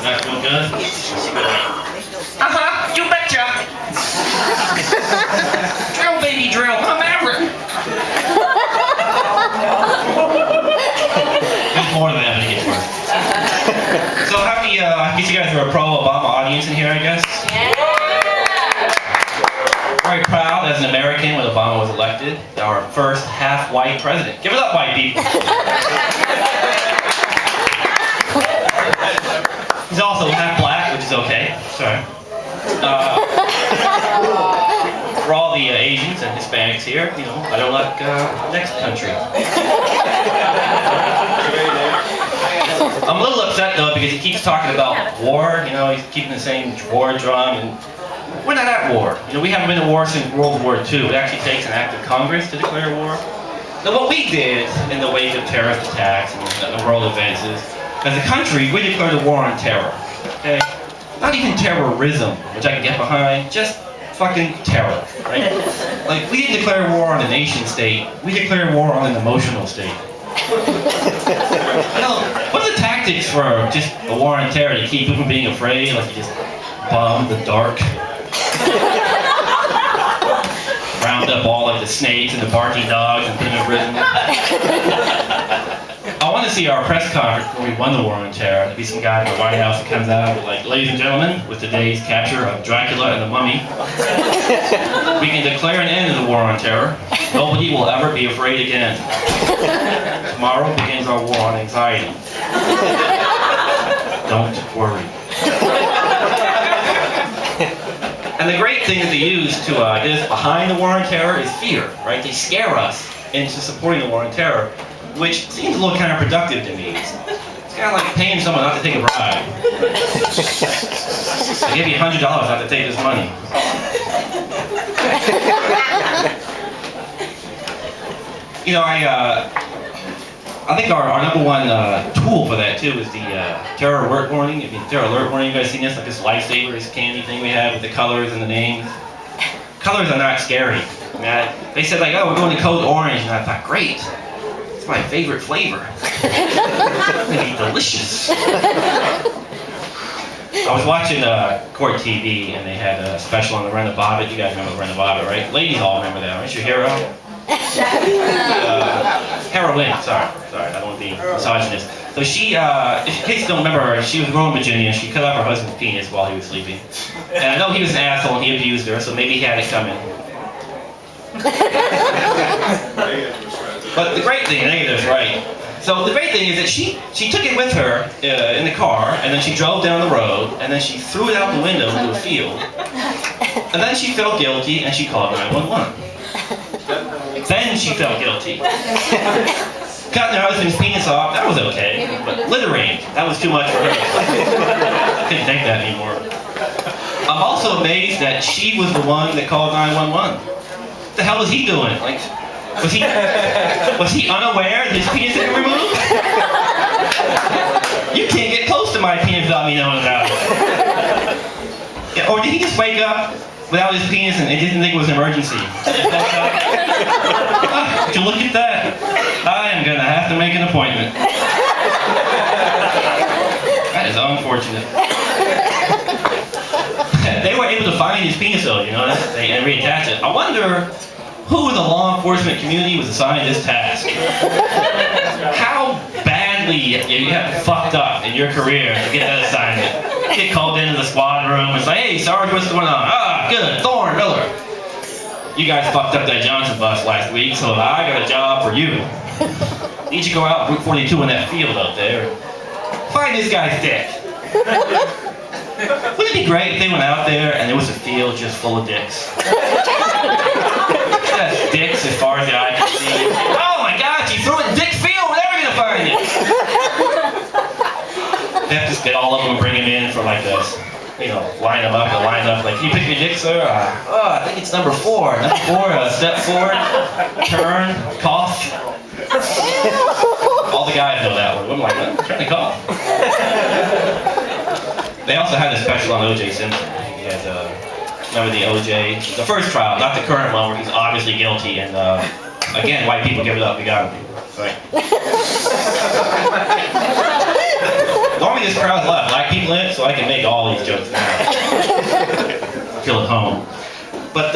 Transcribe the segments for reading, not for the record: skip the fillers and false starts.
that feel good? You betcha. Drill, baby, drill. I'm Maverick. There's more than that, but it gets worse. So happy, I guess you guys are a pro-Obama audience in here, I guess. Very proud as an American when Obama was elected, our first half-white president. Give it up, white people. He's also half black, which is okay. Sorry. For all the Asians and Hispanics here, you know, I don't like next country. I'm a little upset though because he keeps talking about war. You know, he's keeping the same war drum, and we're not at war. You know, we haven't been at war since World War II. It actually takes an act of Congress to declare war. Now, what we did in the wake of terrorist attacks and the world events is, as a country, we declared a war on terror. Okay, not even terrorism, which I can get behind. Just fucking terror, right? Like, we didn't declare war on a nation state. We declared war on an emotional state. You know, what are the tactics for just a war on terror to keep people from being afraid? Like, you just bomb the dark, round up all of the snakes and the barking dogs and put them in prison. I want to see our press conference where we won the war on terror. There'll be some guy in the White House that comes out with, like, ladies and gentlemen, with today's capture of Dracula and the Mummy, we can declare an end to the war on terror. Nobody will ever be afraid again. Tomorrow begins our war on anxiety. Don't worry. And the great thing that they use to get us behind the war on terror is fear, right? They scare us into supporting the war on terror, which seems a little counterproductive to me. It's kind of like paying someone not to take a bribe. I give you $100 not to take this money. You know, I think our number one tool for that too is the terror alert warning. I mean, terror alert warning. You guys seen this? Like this lifesaver, this candy thing we have with the colors and the names. Colors are not scary. I mean, they said like, oh, we're going to code orange, and I thought, great. It's my favorite flavor. It's gonna be delicious. I was watching Court TV, and they had a special on Lorena Bobbitt. You guys remember Lorena Bobbitt, right? Ladies all remember that, right? She's your hero. Heroine, sorry, I don't want to be misogynist. So she, in case you don't remember her, she was grown in Virginia. She cut off her husband's penis while he was sleeping. And I know he was an asshole and he abused her, so maybe he had it coming. But the great thing, negative's right. So the great thing is that she took it with her in the car, and then she drove down the road, and then she threw it out the window into a field. And then she felt guilty, and she called 911. Then she felt guilty. Cutting her husband's penis off, that was okay. But littering, that was too much for her. I couldn't take that anymore. I'm also amazed that she was the one that called 911. What the hell was he doing? Like, was he unaware that his penis had been removed? You can't get close to my penis without me knowing about it. Yeah, or did he just wake up without his penis and didn't think it was an emergency? Would you look at that? I am gonna have to make an appointment. That is unfortunate. They were able to find his penis though, you know, and reattach it. I wonder who in the law enforcement community was assigned this task? How badly you have fucked up in your career to get that assignment? Get called into the squad room and say, hey, Sarge, what's going on? Ah, good, Thorn, Miller. You guys fucked up that Johnson bus last week, so I got a job for you. Need you to go out Route 42 in that field out there. Find this guy's dick. Wouldn't it be great if they went out there and there was a field just full of dicks? Just dicks as far as the eye can see. Oh my God, you threw it in Dick Field, we're never gonna find it! They have to just get all of them and bring them in for like this. You know, line them up and line up like, can you pick your dick, sir? I think it's number 4. Number 4, step forward, turn, cough. All the guys know that one. I'm like, I'm trying to cough. They also had a special on O.J. Simpson. He had, remember the O.J., the first trial, not the current one where he's obviously guilty, and again, white people give it up, we got him. Right. Normally this crowd's a lot of black people in it, so I can make all these jokes now. Feel at home. But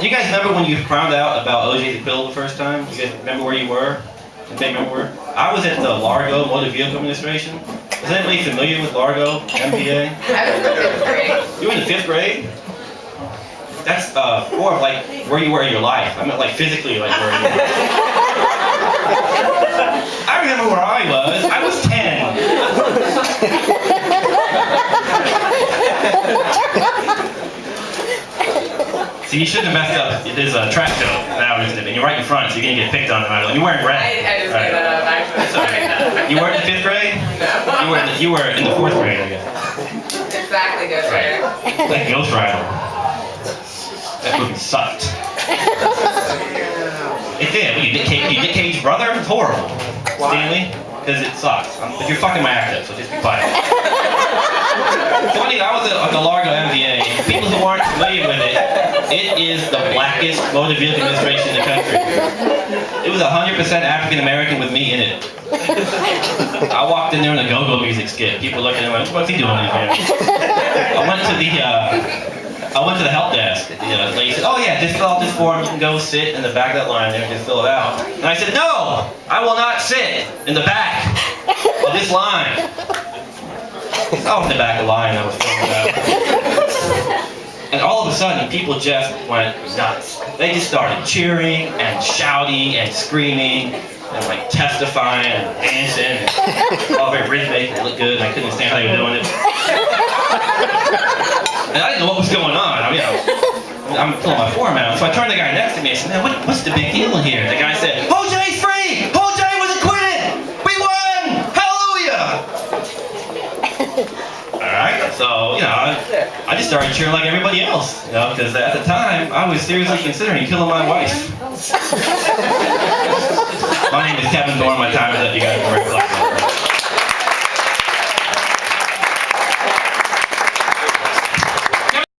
you guys remember when you found out about OJ's acquittal the first time? You guys remember where you were? Anybody remember where? I was at the Largo Motor Vehicle Administration. Is anybody familiar with Largo, MVA? I was in the 5th grade. You were in the 5th grade? That's more of like where you were in your life. I meant like physically like where you were. I remember where I was. I was 10. See, you shouldn't have messed up. There's a track show now, isn't it? And you're right in front, so you're gonna get picked on. You're wearing red. I just made that up, actually. Sorry. You weren't in the 5th grade? No. You were in the 4th grade, I guess. Exactly, Ghost Rider. Like Ghost Rider. That movie sucked. It did. You Nick Cage's brother? It's horrible. Stanley? Because it sucks. But you're fucking my actor, so just be quiet. Funny, I was at the Largo MVA. People who aren't familiar with it, it is the blackest motor vehicle administration in the country. It was 100% African American with me in it. I walked in there in a go-go music skit. People looking at me like, what's he doing in here? I went to the help desk. The lady said, oh yeah, just fill out this form. You can go sit in the back of that line there and just fill it out. And I said, no, I will not sit in the back of this line. I was in the back of the line. I was filling it out. And all of a sudden, people just went nuts. They just started cheering and shouting and screaming and like testifying and dancing. And all very rhythmic and it looked good. And I couldn't understand how they were doing it. And I didn't know what was going on. I mean, I'm pulling my form out. So I turned to the guy next to me and I said, man, what's the big deal here? And the guy said, OJ's free! OJ was acquitted! We won! Hallelujah! Alright, so, you know, I just started cheering like everybody else, you know, because at the time, I was seriously considering killing my wife. My name is Kevin Thorn, my time